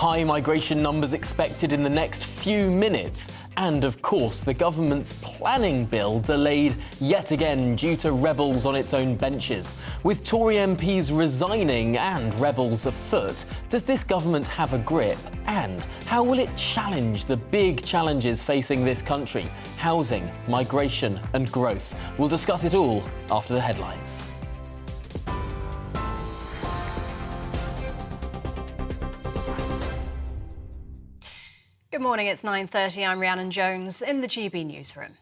High migration numbers expected in the next few minutes. And, of course, the government's planning bill delayed yet again due to rebels on its own benches. With Tory MPs resigning and rebels afoot, does this government have a grip? And how will it challenge the big challenges facing this country? Housing, migration and growth. We'll discuss it all after the headlines. Good morning, it's 9:30. I'm Rhiannon Jones in the GB newsroom.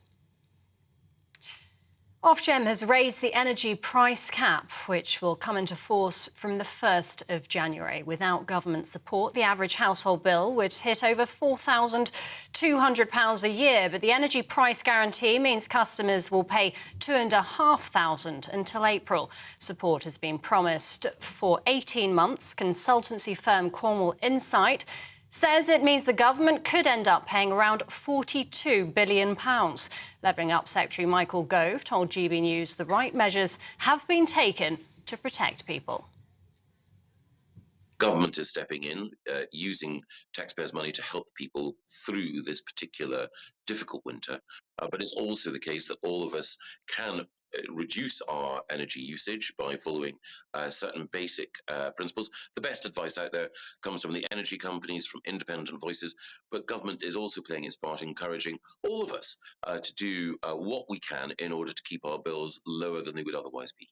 Ofgem has raised the energy price cap, which will come into force from the 1st of January. Without government support, the average household bill would hit over £4,200 a year. But the energy price guarantee means customers will pay £2,500 until April. Support has been promised for 18 months. Consultancy firm Cornwall Insight says it means the government could end up paying around £42 billion. Levelling Up Secretary Michael Gove told GB News the right measures have been taken to protect people. Government is stepping in, using taxpayers' money to help people through this particular difficult winter. But it's also the case that all of us can reduce our energy usage by following certain basic principles. The best advice out there comes from the energy companies, from independent voices, but government is also playing its part, encouraging all of us to do what we can in order to keep our bills lower than they would otherwise be.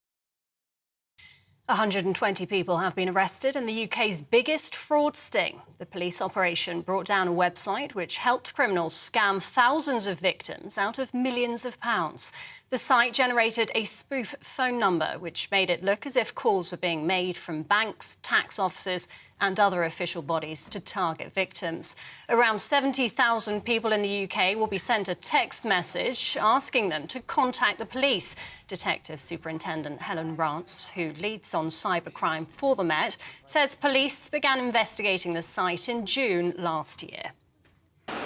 120 people have been arrested in the UK's biggest fraud sting. The police operation brought down a website which helped criminals scam thousands of victims out of millions of pounds. The site generated a spoof phone number which made it look as if calls were being made from banks, tax offices and other official bodies to target victims. Around 70,000 people in the UK will be sent a text message asking them to contact the police. Detective Superintendent Helen Rance, who leads on cybercrime for the Met, says police began investigating the site in June last year.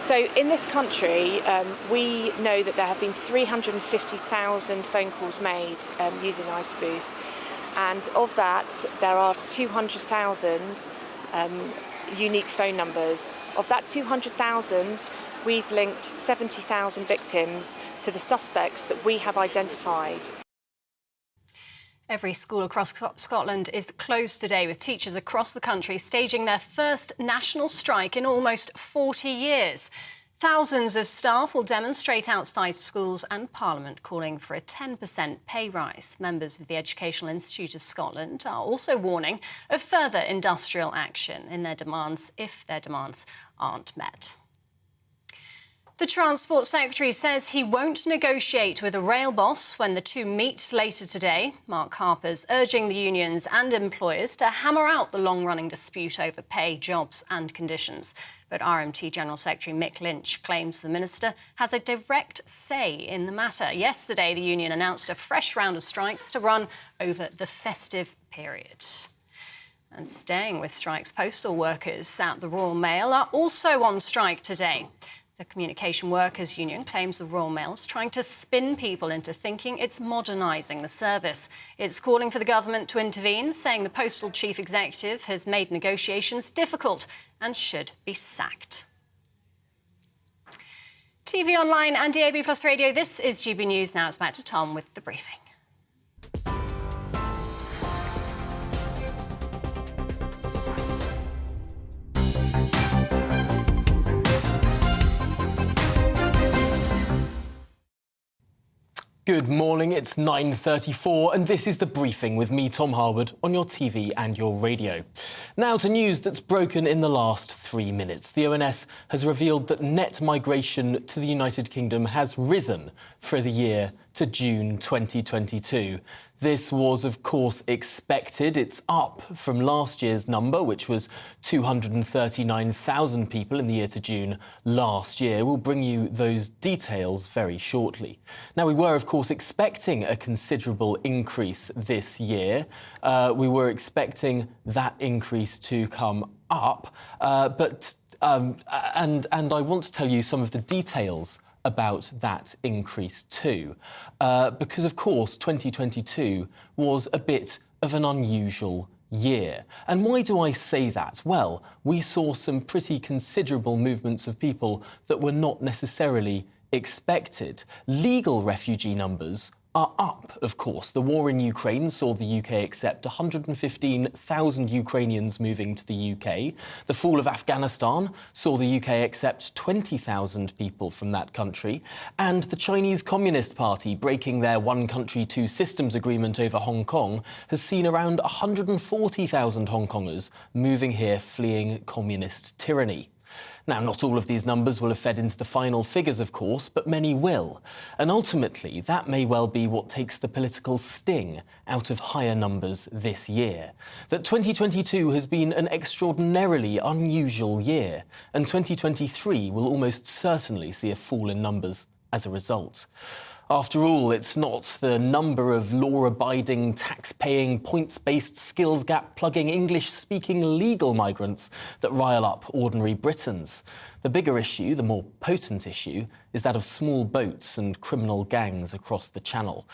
So in this country, we know that there have been 350,000 phone calls made using iSpoof. And of that, there are 200,000 unique phone numbers. Of that 200,000, we've linked 70,000 victims to the suspects that we have identified. Every school across Scotland is closed today, with teachers across the country staging their first national strike in almost 40 years. Thousands of staff will demonstrate outside schools and Parliament, calling for a 10% pay rise. Members of the Educational Institute of Scotland are also warning of further industrial action in their demands if their demands aren't met. The Transport Secretary says he won't negotiate with a rail boss when the two meet later today. Mark Harper's urging the unions and employers to hammer out the long-running dispute over pay, jobs and conditions. But RMT General Secretary Mick Lynch claims the minister has a direct say in the matter. Yesterday, the union announced a fresh round of strikes to run over the festive period. And staying with strikes, postal workers at the Royal Mail are also on strike today. The Communication Workers Union claims the Royal Mail is trying to spin people into thinking it's modernising the service. It's calling for the government to intervene, saying the postal chief executive has made negotiations difficult and should be sacked. TV online and DAB+ radio, this is GB News. Now it's back to Tom with the briefing. Good morning, it's 9:34 and this is The Briefing with me, Tom Harwood, on your TV and your radio. Now to news that's broken in the last 3 minutes. The ONS has revealed that net migration to the United Kingdom has risen for the year to June 2022. This was, of course, expected. It's up from last year's number, which was 239,000 people in the year to June last year. We'll bring you those details very shortly. Now, we were, of course, expecting a considerable increase this year. We were expecting that increase to come up, and I want to tell you some of the details about that increase too, because of course 2022 was a bit of an unusual year. And why do I say that? Well, we saw some pretty considerable movements of people that were not necessarily expected. Legal refugee numbers are up, of course. The war in Ukraine saw the UK accept 115,000 Ukrainians moving to the UK. The fall of Afghanistan saw the UK accept 20,000 people from that country. And the Chinese Communist Party breaking their one country, two systems agreement over Hong Kong has seen around 140,000 Hong Kongers moving here fleeing communist tyranny. Now, not all of these numbers will have fed into the final figures, of course, but many will. And ultimately, that may well be what takes the political sting out of higher numbers this year. That 2022 has been an extraordinarily unusual year, and 2023 will almost certainly see a fall in numbers as a result. After all, it's not the number of law-abiding, tax-paying, points-based, skills gap-plugging, English-speaking legal migrants that rile up ordinary Britons. The bigger issue, the more potent issue, is that of small boats and criminal gangs across the Channel.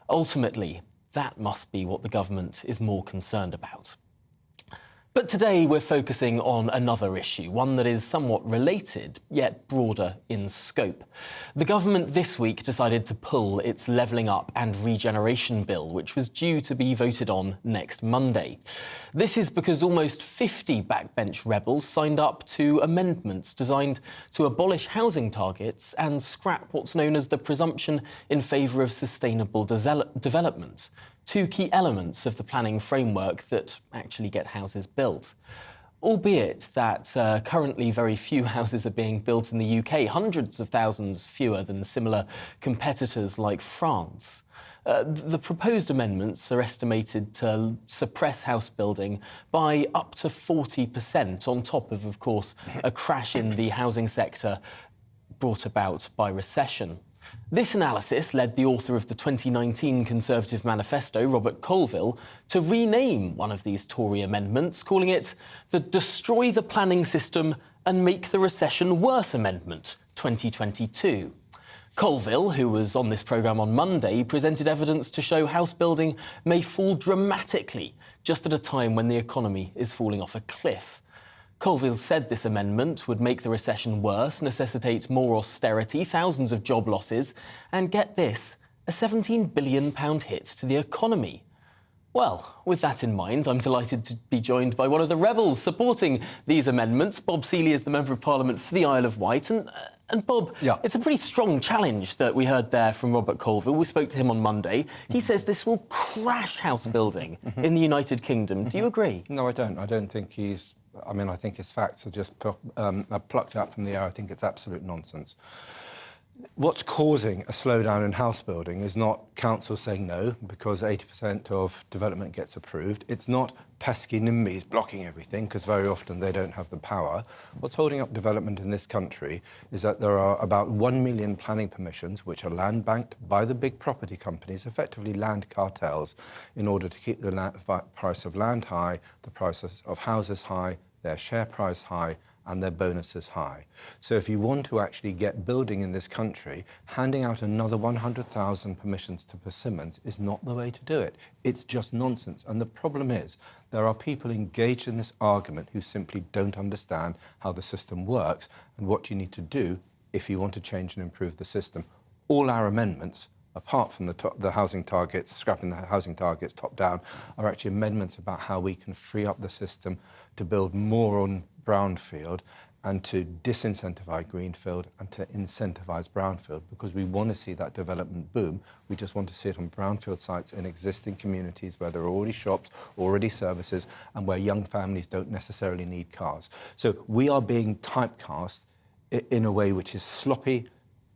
Ultimately, that must be what the government is more concerned about. But today we're focusing on another issue, one that is somewhat related, yet broader in scope. The government this week decided to pull its Levelling Up and Regeneration Bill, which was due to be voted on next Monday. This is because almost 50 backbench rebels signed up to amendments designed to abolish housing targets and scrap what's known as the presumption in favour of sustainable development. Two key elements of the planning framework that actually get houses built. Albeit that currently very few houses are being built in the UK, hundreds of thousands fewer than similar competitors like France. The proposed amendments are estimated to suppress house building by up to 40%, on top of course, a crash in the housing sector brought about by recession. This analysis led the author of the 2019 Conservative Manifesto, Robert Colville, to rename one of these Tory amendments, calling it the Destroy the Planning System and Make the Recession Worse Amendment 2022. Colville, who was on this programme on Monday, presented evidence to show house building may fall dramatically just at a time when the economy is falling off a cliff. Colville said this amendment would make the recession worse, necessitate more austerity, thousands of job losses, and get this, a £17 billion hit to the economy. Well, with that in mind, I'm delighted to be joined by one of the rebels supporting these amendments. Bob Seeley is the Member of Parliament for the Isle of Wight. And Bob, yeah. It's a pretty strong challenge that we heard there from Robert Colville. We spoke to him on Monday. He says this will crash house building in the United Kingdom. Do you agree? No, I don't. I don't think he's... I think his facts are just plucked out from the air. I think it's absolute nonsense. What's causing a slowdown in house building is not council saying no, because 80% of development gets approved. It's not pesky NIMBYs blocking everything, because very often they don't have the power. What's holding up development in this country is that there are about 1 million planning permissions which are land banked by the big property companies, effectively land cartels, in order to keep the price of land high, the prices of houses high, their share price high, and their bonuses high. So if you want to actually get building in this country, handing out another 100,000 permissions to Persimmons is not the way to do it. It's just nonsense. And the problem is, there are people engaged in this argument who simply don't understand how the system works and what you need to do if you want to change and improve the system. All our amendments, apart from the housing targets, scrapping the housing targets top down, are actually amendments about how we can free up the system to build more on brownfield and to disincentivise greenfield and to incentivise brownfield, because we want to see that development boom. We just want to see it on brownfield sites in existing communities where there are already shops, already services, and where young families don't necessarily need cars. So we are being typecast in a way which is sloppy,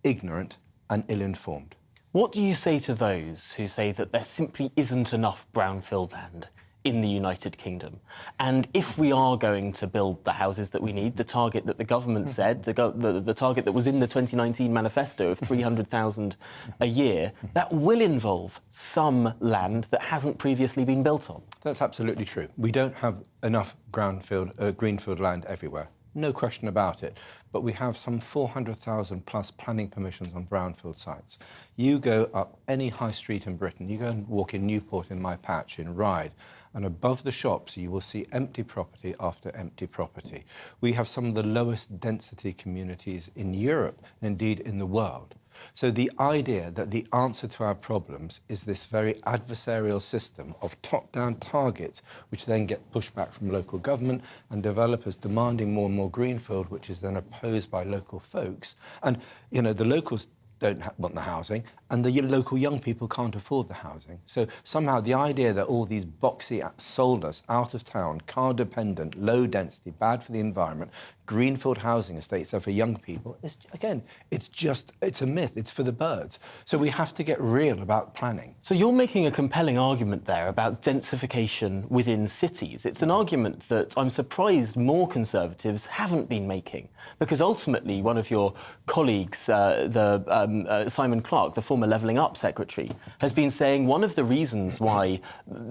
ignorant, and ill-informed. What do you say to those who say that there simply isn't enough brownfield land in the United Kingdom? And if we are going to build the houses that we need, the target that the government said, the target that was in the 2019 manifesto of 300,000 a year, that will involve some land that hasn't previously been built on. That's absolutely true. We don't have enough greenfield land everywhere. No question about it. But we have some 400,000 plus planning permissions on brownfield sites. You go up any high street in Britain, you go and walk in Newport in my patch in Ryde, and above the shops you will see empty property after empty property. We have some of the lowest density communities in Europe, and indeed in the world. So the idea that the answer to our problems is this very adversarial system of top-down targets, which then get pushed back from local government and developers demanding more and more greenfield, which is then opposed by local folks. And, you know, the locals don't want the housing, and the local young people can't afford the housing. So somehow the idea that all these boxy sold us out of town, car dependent, low density, bad for the environment, greenfield housing estates are for young people, is, again, it's a myth, it's for the birds. So we have to get real about planning. So you're making a compelling argument there about densification within cities. It's an argument that I'm surprised more Conservatives haven't been making, because ultimately one of your colleagues, Simon Clarke, the former Levelling Up Secretary, has been saying one of the reasons why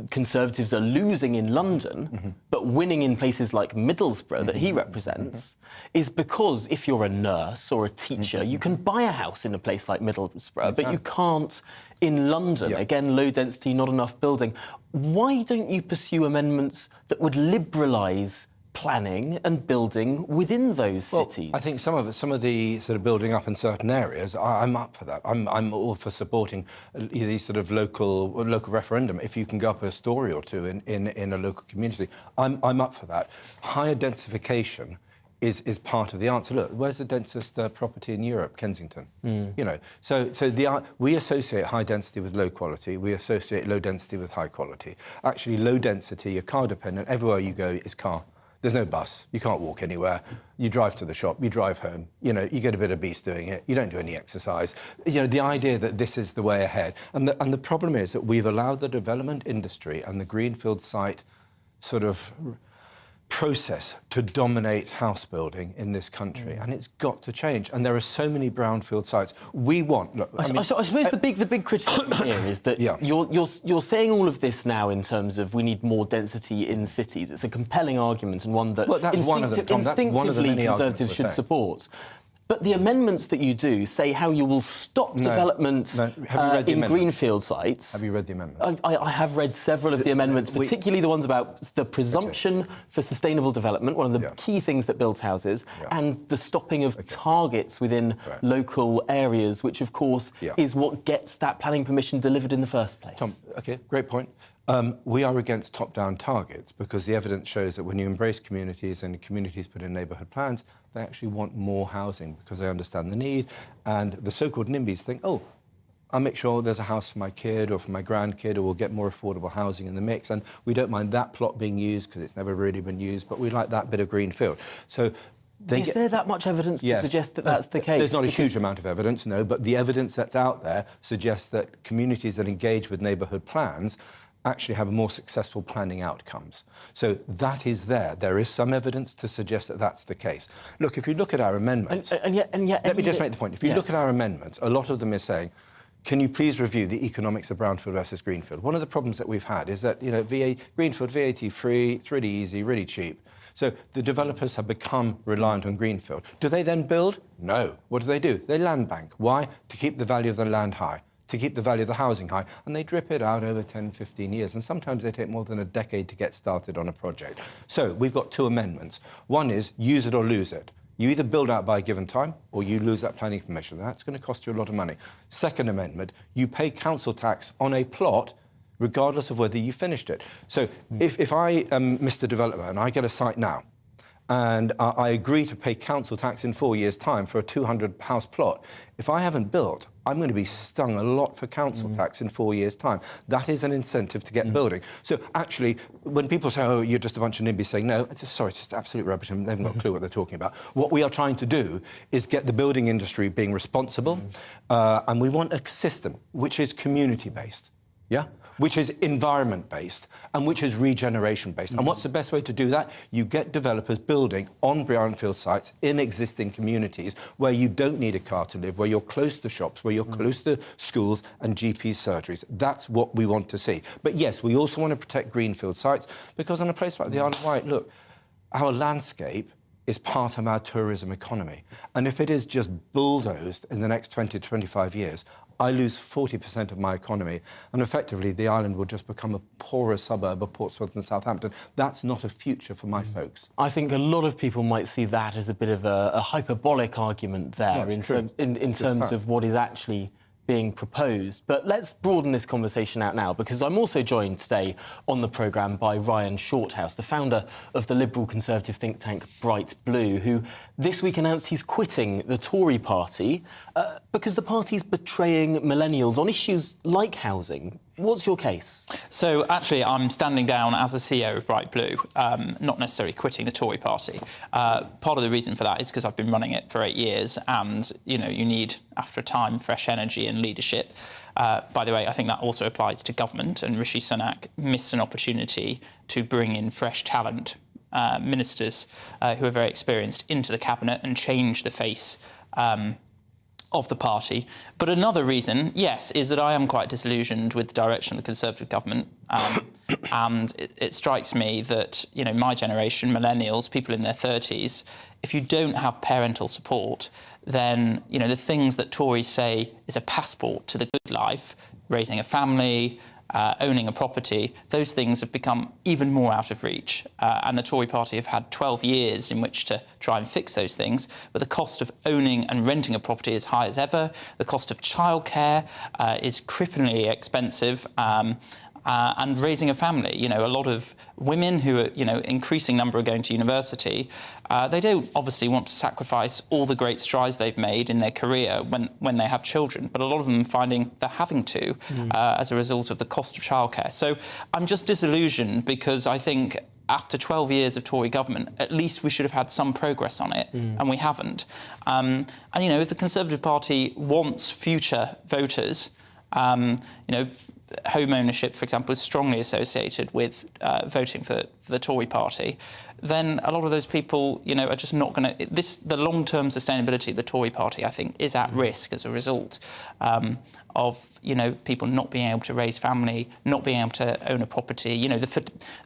Conservatives are losing in London, but winning in places like Middlesbrough that he represents, is because if you're a nurse or a teacher, you can buy a house in a place like Middlesbrough, but you can't in London. Again, low density, not enough building. Why don't you pursue amendments that would liberalise planning and building within those cities? I think some of the sort of building up in certain areas, I'm up for that. I'm all for supporting these sort of local referendum. If you can go up a story or two in a local community, I'm up for that. Higher densification is part of the answer. Look, where's the densest property in Europe? Kensington. You know, so we associate high density with low quality. We associate low density with high quality. Actually, low density, you're car dependent. Everywhere you go is car. There's no bus. You can't walk anywhere. You drive to the shop. You drive home. You know, you get a bit of beast doing it. You don't do any exercise. You know, the idea that this is the way ahead. And the problem is that we've allowed the development industry and the greenfield site sort of process to dominate house building in this country, and it's got to change. And there are so many brownfield sites. We want. Look, I suppose the big criticism here is that you're saying all of this now in terms of we need more density in cities. It's a compelling argument and one that instinctively Conservatives should support. But the amendments that you do say how you will stop development in greenfield sites. Have you read the amendments? I have read several of the amendments, particularly the ones about the presumption for sustainable development, one of the key things that builds houses, and the stopping of targets within local areas, which, of course, is what gets that planning permission delivered in the first place. Tom, OK, great point. We are against top-down targets because the evidence shows that when you embrace communities and communities put in neighbourhood plans, they actually want more housing because they understand the need. And the so-called NIMBYs think, oh, I'll make sure there's a house for my kid or for my grandkid, or we'll get more affordable housing in the mix. And we don't mind that plot being used because it's never really been used, but we like that bit of greenfield. So is there that much evidence to suggest that that's the case? There's not a huge amount of evidence, no, but the evidence that's out there suggests that communities that engage with neighbourhood plans actually have more successful planning outcomes. So that is there. There is some evidence to suggest that that's the case. Look, if you look at our amendments... And yet, let me just make the point. If you look at our amendments, a lot of them is saying, can you please review the economics of brownfield versus greenfield? One of the problems that we've had is that, you know, greenfield, VAT free, it's really easy, really cheap. So the developers have become reliant on greenfield. Do they then build? No. What do? They land bank. Why? To keep the value of the land high, to keep the value of the housing high, and they drip it out over 10, 15 years, and sometimes they take more than a decade to get started on a project. So we've got two amendments. One is use it or lose it. You either build out by a given time or you lose that planning permission. That's going to cost you a lot of money. Second amendment, you pay council tax on a plot regardless of whether you finished it. So if I am Mr. Developer and I get a site now, and I agree to pay council tax in 4 years' time for a 200-house plot, if I haven't built, I'm going to be stung a lot for council tax in 4 years' time. That is an incentive to get building. So actually, when people say, oh, you're just a bunch of NIMBYs saying no, it's just absolute rubbish and they haven't got a clue what they're talking about. What we are trying to do is get the building industry being responsible, and we want a system which is community-based, which is environment-based and which is regeneration-based. And what's the best way to do that? You get developers building on brownfield sites in existing communities where you don't need a car to live, where you're close to shops, where you're close to schools and GP surgeries. That's what we want to see. But yes, we also want to protect greenfield sites because on a place like the Isle of Wight, look, our landscape is part of our tourism economy. And if it is just bulldozed in the next 20 to 25 years, I lose 40% of my economy, and effectively the island will just become a poorer suburb of Portsmouth and Southampton. That's not a future for my folks. I think a lot of people might see that as a bit of a hyperbolic argument there in terms of what is actually being proposed. But let's broaden this conversation out now, because I'm also joined today on the programme by Ryan Shorthouse, the founder of the Liberal Conservative think tank Bright Blue, who this week announced he's quitting the Tory party because the party's betraying millennials on issues like housing. What's your case? So, actually, I'm standing down as the CEO of Bright Blue, not necessarily quitting the Tory party. Part of the reason for that is because I've been running it for 8 years and, you need, after a time, fresh energy and leadership. By the way, I think that also applies to government, and Rishi Sunak missed an opportunity to bring in fresh talent, ministers who are very experienced, into the cabinet and change the face of the party. But another reason, yes, is that I am quite disillusioned with the direction of the Conservative government. And it strikes me that, my generation, millennials, people in their 30s, if you don't have parental support, then, the things that Tories say is a passport to the good life, raising a family, owning a property, those things have become even more out of reach. And the Tory party have had 12 years in which to try and fix those things. But the cost of owning and renting a property is high as ever. The cost of childcare is cripplingly expensive. And raising a family, a lot of women who are, increasing number are going to university. They don't obviously want to sacrifice all the great strides they've made in their career when they have children, but a lot of them finding they're having to as a result of the cost of childcare. So I'm just disillusioned because I think after 12 years of Tory government, at least we should have had some progress on it, and we haven't. And, if the Conservative Party wants future voters, home ownership, for example, is strongly associated with voting for the Tory party, then a lot of those people, are just not going to... The long-term sustainability of the Tory party, I think, is at risk as a result of, people not being able to raise family, not being able to own a property.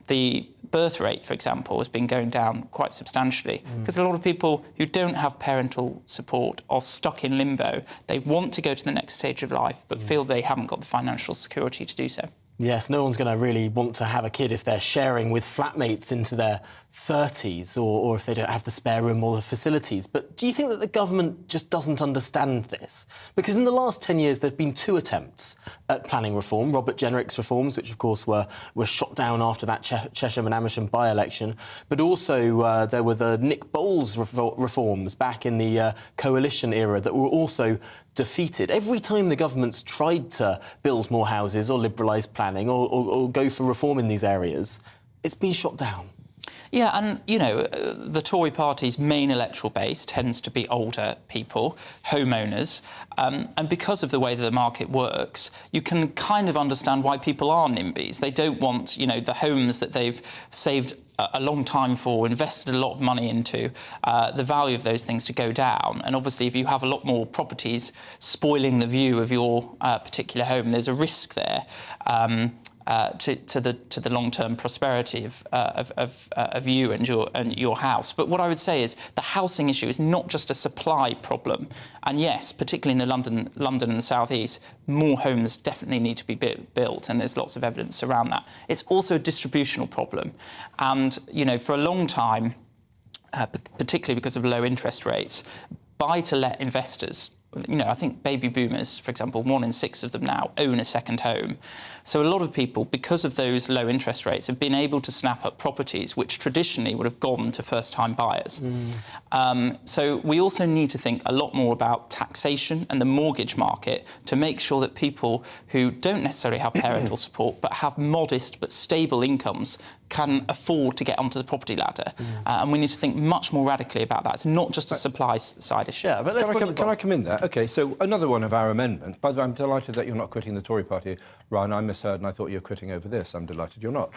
The birth rate, for example, has been going down quite substantially because a lot of people who don't have parental support are stuck in limbo. They want to go to the next stage of life but feel they haven't got the financial security to do so. Yes, no one's going to really want to have a kid if they're sharing with flatmates into their 30s or if they don't have the spare room or the facilities. But do you think that the government just doesn't understand this? Because in the last 10 years, there have been 2 attempts at planning reform. Robert Jenrick's reforms, which, of course, were shot down after that Chesham and Amersham by-election. But also there were the Nick Bowles reforms back in the coalition era that were also defeated. Every time the government's tried to build more houses or liberalise planning or go for reform in these areas, it's been shot down. Yeah, and, the Tory party's main electoral base tends to be older people, homeowners, and because of the way that the market works, you can kind of understand why people are NIMBYs. They don't want, the homes that they've saved a long time for, invested a lot of money into, the value of those things to go down. And obviously, if you have a lot more properties spoiling the view of your particular home, there's a risk there to the long-term prosperity of you and your house. But what I would say is the housing issue is not just a supply problem. And yes, particularly in the London and the South East, more homes definitely need to be built, and there's lots of evidence around that. It's also a distributional problem. And, for a long time, particularly because of low interest rates, buy-to-let investors, I think baby boomers, for example, 1 in 6 of them now own a second home. So a lot of people, because of those low interest rates, have been able to snap up properties which traditionally would have gone to first-time buyers. So we also need to think a lot more about taxation and the mortgage market to make sure that people who don't necessarily have parental support but have modest but stable incomes can afford to get onto the property ladder. And we need to think much more radically about that. It's not just a supply side issue. Yeah, but can I come in there? OK, so another one of our amendments. By the way, I'm delighted that you're not quitting the Tory party, Ryan. I misheard and I thought you were quitting over this. I'm delighted you're not.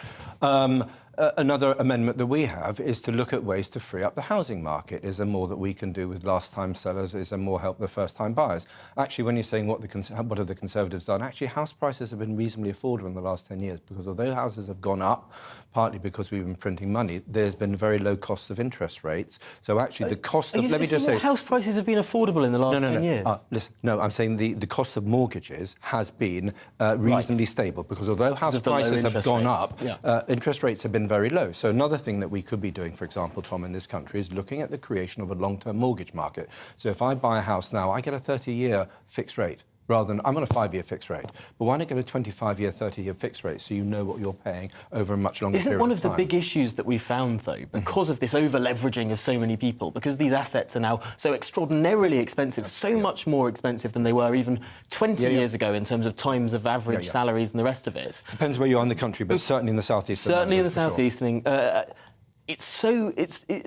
Another amendment that we have is to look at ways to free up the housing market. Is there more that we can do with last-time sellers? Is there more help for first-time buyers? Actually, when you're saying what have the Conservatives done, actually house prices have been reasonably affordable in the last 10 years because although houses have gone up, partly because we've been printing money, there's been very low cost of interest rates. So actually the cost of... Let me just say... House prices have been affordable in the last 10 years? Listen, no, I'm saying the cost of mortgages has been reasonably stable because although house prices have gone up, interest rates have been very low. So another thing that we could be doing, for example, Tom, in this country is looking at the creation of a long-term mortgage market. So if I buy a house now, I get a 30-year fixed rate. Rather than, I'm on a 5-year fixed rate, but why not get a 25-year, 30-year fixed rate so you know what you're paying over a much longer period of time? Isn't one of the big issues that we found, though, because of this over-leveraging of so many people, because these assets are now so extraordinarily expensive, so much more expensive than they were even 20 years ago in terms of times of average salaries and the rest of it? Depends where you are in the country, but certainly in the southeast. Certainly in the southeast. It's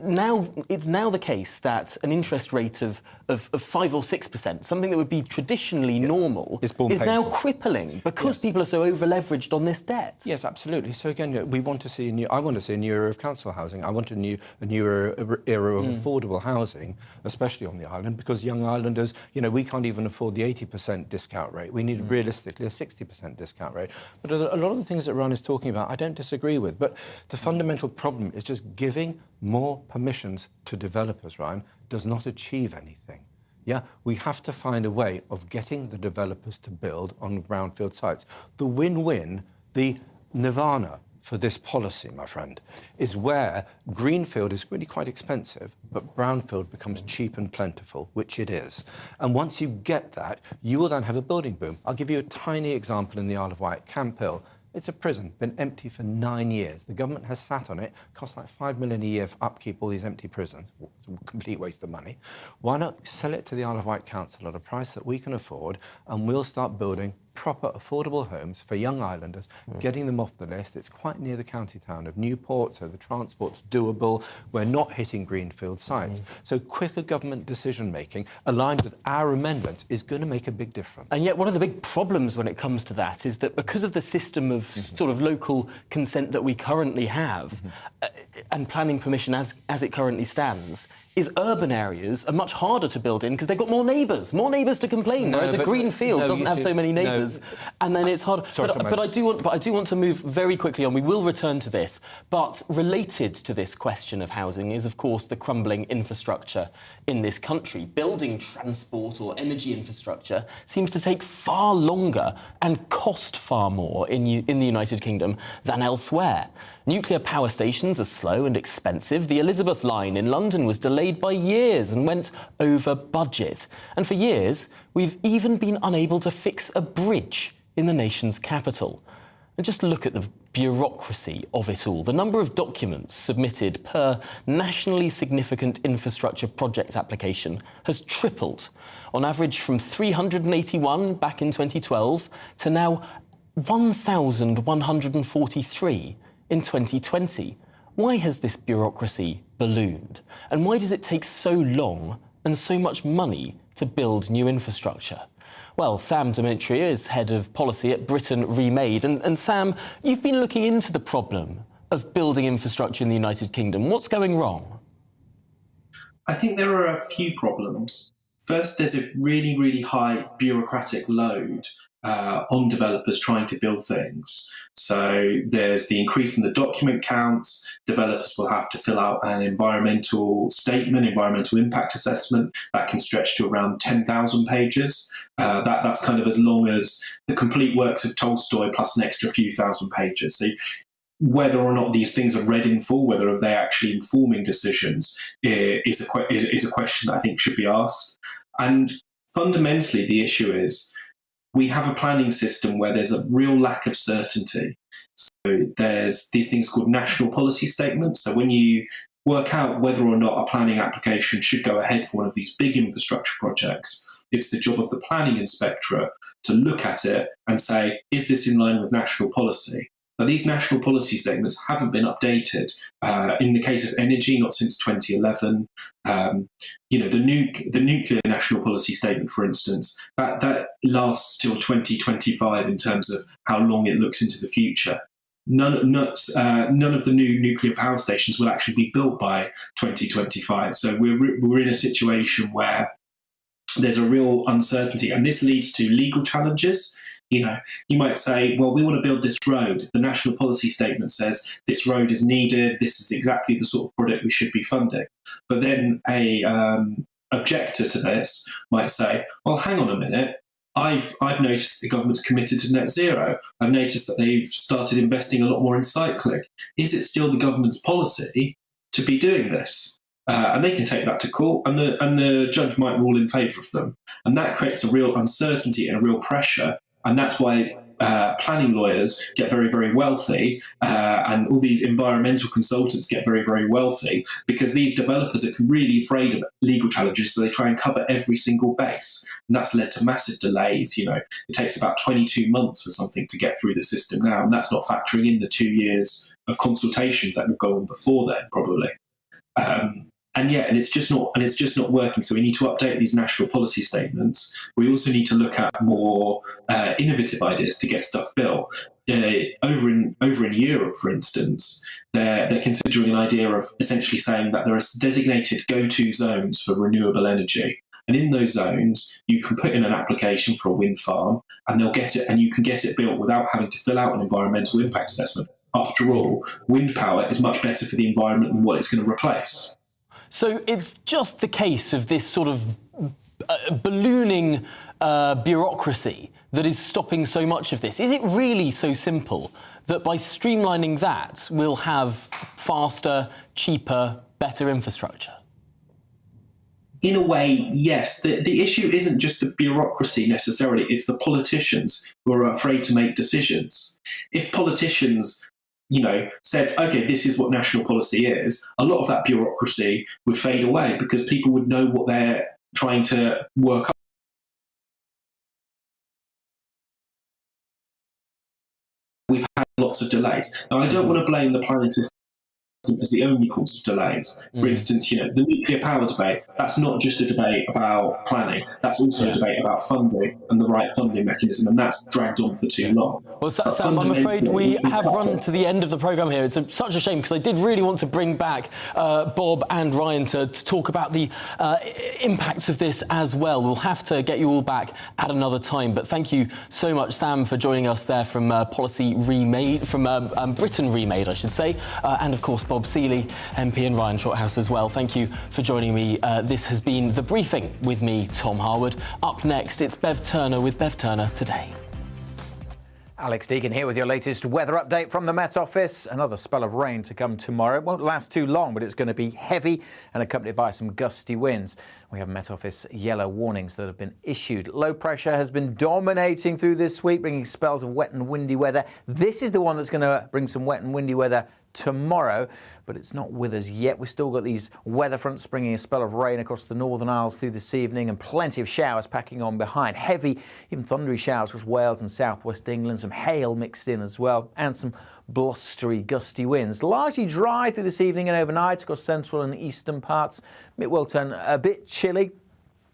now the case that an interest rate of 5 or 6%, something that would be traditionally normal, is now crippling because people are so over-leveraged on this debt. Yes, absolutely. So again, we want to see I want to see a new era of council housing. I want a new era of affordable housing, especially on the island, because young islanders, we can't even afford the 80% discount rate. We need realistically a 60% discount rate. But a lot of the things that Ron is talking about, I don't disagree with. But the fundamental problem is just giving more permissions to developers, Ryan, does not achieve anything. Yeah, we have to find a way of getting the developers to build on brownfield sites. The win-win, the nirvana for this policy, my friend, is where greenfield is really quite expensive, but brownfield becomes cheap and plentiful, which it is. And once you get that, you will then have a building boom. I'll give you a tiny example in the Isle of Wight, Camp Hill. It's a prison, been empty for 9 years. The government has sat on it, costs like $5 million a year for upkeep all these empty prisons. It's a complete waste of money. Why not sell it to the Isle of Wight Council at a price that we can afford, and we'll start building proper affordable homes for young islanders, getting them off the list. It's quite near the county town of Newport, so the transport's doable. We're not hitting greenfield sites. So quicker government decision-making aligned with our amendment is going to make a big difference. And yet one of the big problems when it comes to that is that because of the system of sort of local consent that we currently have and planning permission as it currently stands, is urban areas are much harder to build in because they've got more neighbours to complain, whereas a green field doesn't have so many neighbours, and then it's hard. But I do want to move very quickly on. We will return to this, but related to this question of housing is, of course, the crumbling infrastructure in this country. Building transport or energy infrastructure seems to take far longer and cost far more in the United Kingdom than elsewhere. Nuclear power stations are slow and expensive. The Elizabeth line in London was delayed by years and went over budget. And for years, we've even been unable to fix a bridge in the nation's capital. And just look at the bureaucracy of it all. The number of documents submitted per nationally significant infrastructure project application has tripled, on average from 381 back in 2012 to now 1,143 in 2020. Why has this bureaucracy ballooned? And why does it take so long and so much money to build new infrastructure? Well, Sam Demetria is head of policy at Britain Remade. And Sam, you've been looking into the problem of building infrastructure in the United Kingdom. What's going wrong? I think there are a few problems. First, there's a really, really high bureaucratic load on developers trying to build things. So there's the increase in the document counts. Developers will have to fill out an environmental statement, environmental impact assessment that can stretch to around 10,000 pages. That's kind of as long as the complete works of Tolstoy plus an extra few thousand pages. So whether or not these things are read in full, whether they're actually informing decisions, is a question that I think should be asked. And fundamentally, the issue is we have a planning system where there's a real lack of certainty. So there's these things called national policy statements. So when you work out whether or not a planning application should go ahead for one of these big infrastructure projects, it's the job of the planning inspectorate to look at it and say, is this in line with national policy? Now, these national policy statements haven't been updated. In the case of energy, not since 2011. The nuclear national policy statement, for instance, that lasts till 2025 in terms of how long it looks into the future. none of the new nuclear power stations will actually be built by 2025. So we're in a situation where there's a real uncertainty, and this leads to legal challenges. You know, you might say, well, we want to build this road. The national policy statement says this road is needed. This is exactly the sort of project we should be funding. But then a objector to this might say, well, hang on a minute. I've noticed the government's committed to net zero. I've noticed that they've started investing a lot more in cycling. Is it still the government's policy to be doing this? And they can take that to court, and the judge might rule in favour of them. And that creates a real uncertainty and a real pressure. And that's why planning lawyers get very, very wealthy, and all these environmental consultants get very, very wealthy, because these developers are really afraid of legal challenges, so they try and cover every single base. And that's led to massive delays. You know, it takes about 22 months for something to get through the system now, and that's not factoring in the 2 years of consultations that will go on before then, probably. And it's just not working. So we need to update these national policy statements. We also need to look at more innovative ideas to get stuff built. Over in Europe, for instance, they're considering an idea of essentially saying that there are designated go-to zones for renewable energy. And in those zones, you can put in an application for a wind farm, and they'll get it, and you can get it built without having to fill out an environmental impact assessment. After all, wind power is much better for the environment than what it's going to replace. So it's just the case of this sort of ballooning bureaucracy that is stopping so much of this. Is it really so simple that by streamlining that, we'll have faster, cheaper, better infrastructure? In a way, yes. The issue isn't just the bureaucracy necessarily, it's the politicians who are afraid to make decisions. If politicians said, okay, this is what national policy is, a lot of that bureaucracy would fade away because people would know what they're trying to work up. We've had lots of delays. Now, I don't want to blame the planning system as the only cause of delays. For instance, the nuclear power debate, that's not just a debate about planning, that's also a debate about funding and the right funding mechanism, and that's dragged on for too long. Well, Sam, I'm afraid we have run to the end of the programme here. It's such a shame, because I did really want to bring back Bob and Ryan to talk about the impacts of this as well. We'll have to get you all back at another time, but thank you so much, Sam, for joining us there from Policy Remade, from Britain Remade, I should say, and of course Bob Seeley, MP, and Ryan Shorthouse as well. Thank you for joining me. This has been The Briefing with me, Tom Harwood. Up next, it's Bev Turner with Bev Turner Today. Alex Deegan here with your latest weather update from the Met Office. Another spell of rain to come tomorrow. It won't last too long, but it's going to be heavy and accompanied by some gusty winds. We have Met Office yellow warnings that have been issued. Low pressure has been dominating through this week, bringing spells of wet and windy weather. This is the one that's going to bring some wet and windy weather tomorrow, but it's not with us yet. We've still got these weather fronts bringing a spell of rain across the Northern Isles through this evening, and plenty of showers packing on behind. Heavy, even thundery showers across Wales and southwest England, some hail mixed in as well, and some blustery, gusty winds. Largely dry through this evening and overnight across central and eastern parts. It will turn a bit chilly,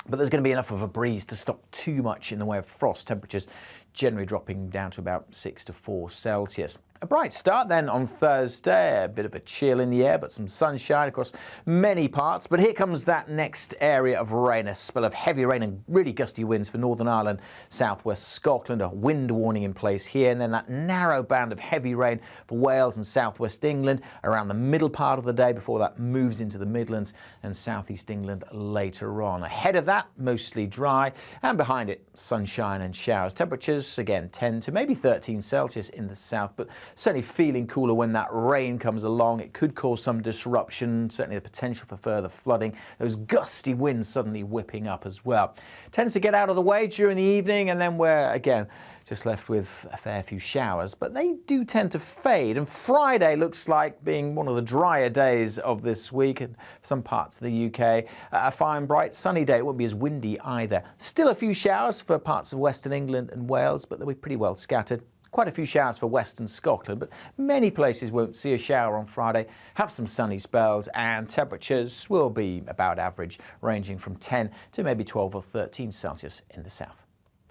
but there's going to be enough of a breeze to stop too much in the way of frost. Temperatures generally dropping down to about 6 to 4 Celsius. A bright start then on Thursday, a bit of a chill in the air, but some sunshine across many parts. But here comes that next area of rain, a spell of heavy rain and really gusty winds for Northern Ireland, southwest Scotland, a wind warning in place here, and then that narrow band of heavy rain for Wales and southwest England around the middle part of the day before that moves into the Midlands and southeast England later on. Ahead of that, mostly dry, and behind it, sunshine and showers. Temperatures, again, 10 to maybe 13 Celsius in the south, but certainly feeling cooler when that rain comes along. It could cause some disruption, certainly the potential for further flooding. Those gusty winds suddenly whipping up as well. Tends to get out of the way during the evening, and then we're, again, just left with a fair few showers, but they do tend to fade. And Friday looks like being one of the drier days of this week in some parts of the UK. A fine, bright, sunny day. It won't be as windy either. Still a few showers for parts of Western England and Wales, but they'll be pretty well scattered. Quite a few showers for Western Scotland, but many places won't see a shower on Friday, have some sunny spells, and temperatures will be about average, ranging from 10 to maybe 12 or 13 Celsius in the south.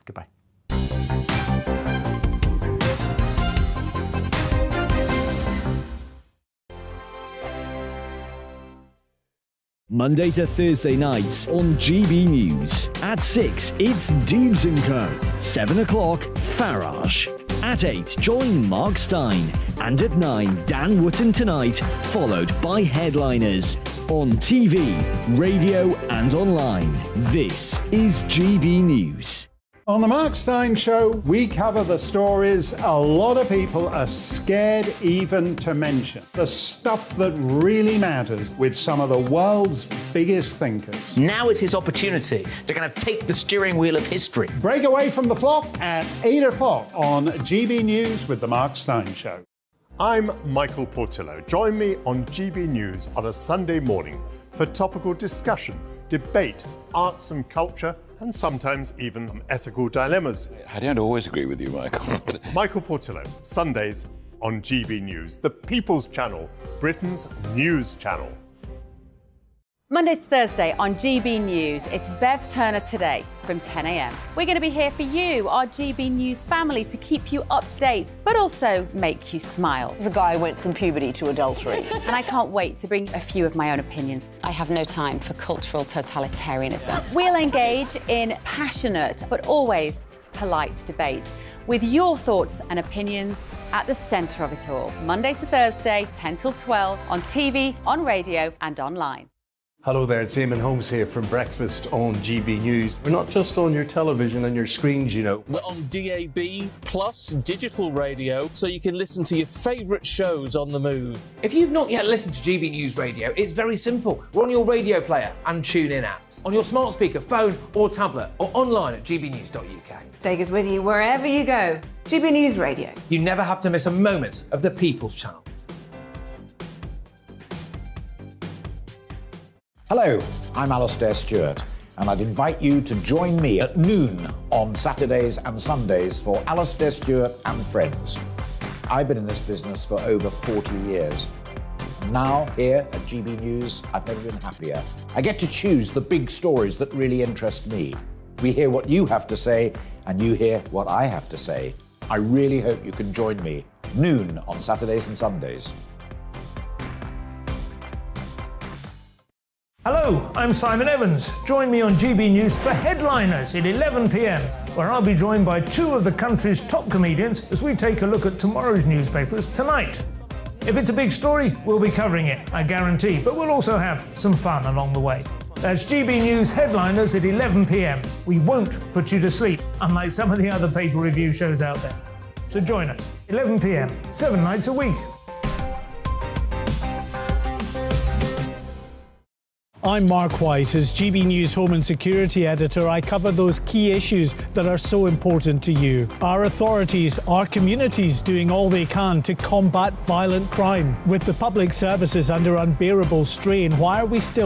Goodbye. Monday to Thursday nights on GB News. At 6, it's Dubes & Co. 7 o'clock, Farage. At 8, join Mark Stein. And at 9, Dan Wootton Tonight, followed by Headliners. On TV, radio and online. This is GB News. On the Mark Stein Show, we cover the stories a lot of people are scared even to mention. The stuff that really matters with some of the world's biggest thinkers. Now is his opportunity to kind of take the steering wheel of history. Break away from the flop at 8 o'clock on GB News with the Mark Stein Show. I'm Michael Portillo. Join me on GB News on a Sunday morning for topical discussion, debate, arts and culture, and sometimes even ethical dilemmas. I don't always agree with you, Michael. Michael Portillo, Sundays on GB News, the People's Channel, Britain's news channel. Monday to Thursday on GB News, it's Bev Turner Today from 10 a.m. We're going to be here for you, our GB News family, to keep you up to date, but also make you smile. The guy went from puberty to adultery. And I can't wait to bring a few of my own opinions. I have no time for cultural totalitarianism. We'll engage in passionate, but always polite debate with your thoughts and opinions at the centre of it all. Monday to Thursday, 10 till 12, on TV, on radio and online. Hello there, it's Eamon Holmes here from Breakfast on GB News. We're not just on your television and your screens, you know. We're on DAB plus digital radio, so you can listen to your favourite shows on the move. If you've not yet listened to GB News Radio, it's very simple. We're on your radio player and TuneIn apps, on your smart speaker, phone or tablet, or online at gbnews.uk. Take us with you wherever you go. GB News Radio. You never have to miss a moment of the People's Channel. Hello, I'm Alastair Stewart, and I'd invite you to join me at noon on Saturdays and Sundays for Alastair Stewart and Friends. I've been in this business for over 40 years. Now, here at GB News, I've never been happier. I get to choose the big stories that really interest me. We hear what you have to say, and you hear what I have to say. I really hope you can join me, noon on Saturdays and Sundays. Hello, I'm Simon Evans. Join me on GB News for Headliners at 11 p.m, where I'll be joined by two of the country's top comedians as we take a look at tomorrow's newspapers tonight. If it's a big story, we'll be covering it, I guarantee, but we'll also have some fun along the way. That's GB News Headliners at 11 p.m. We won't put you to sleep, unlike some of the other paper review shows out there. So join us, 11 p.m, 7 nights a week. I'm Mark White. As GB News Home and Security Editor, I cover those key issues that are so important to you. Our authorities, our communities doing all they can to combat violent crime. With the public services under unbearable strain, why are we still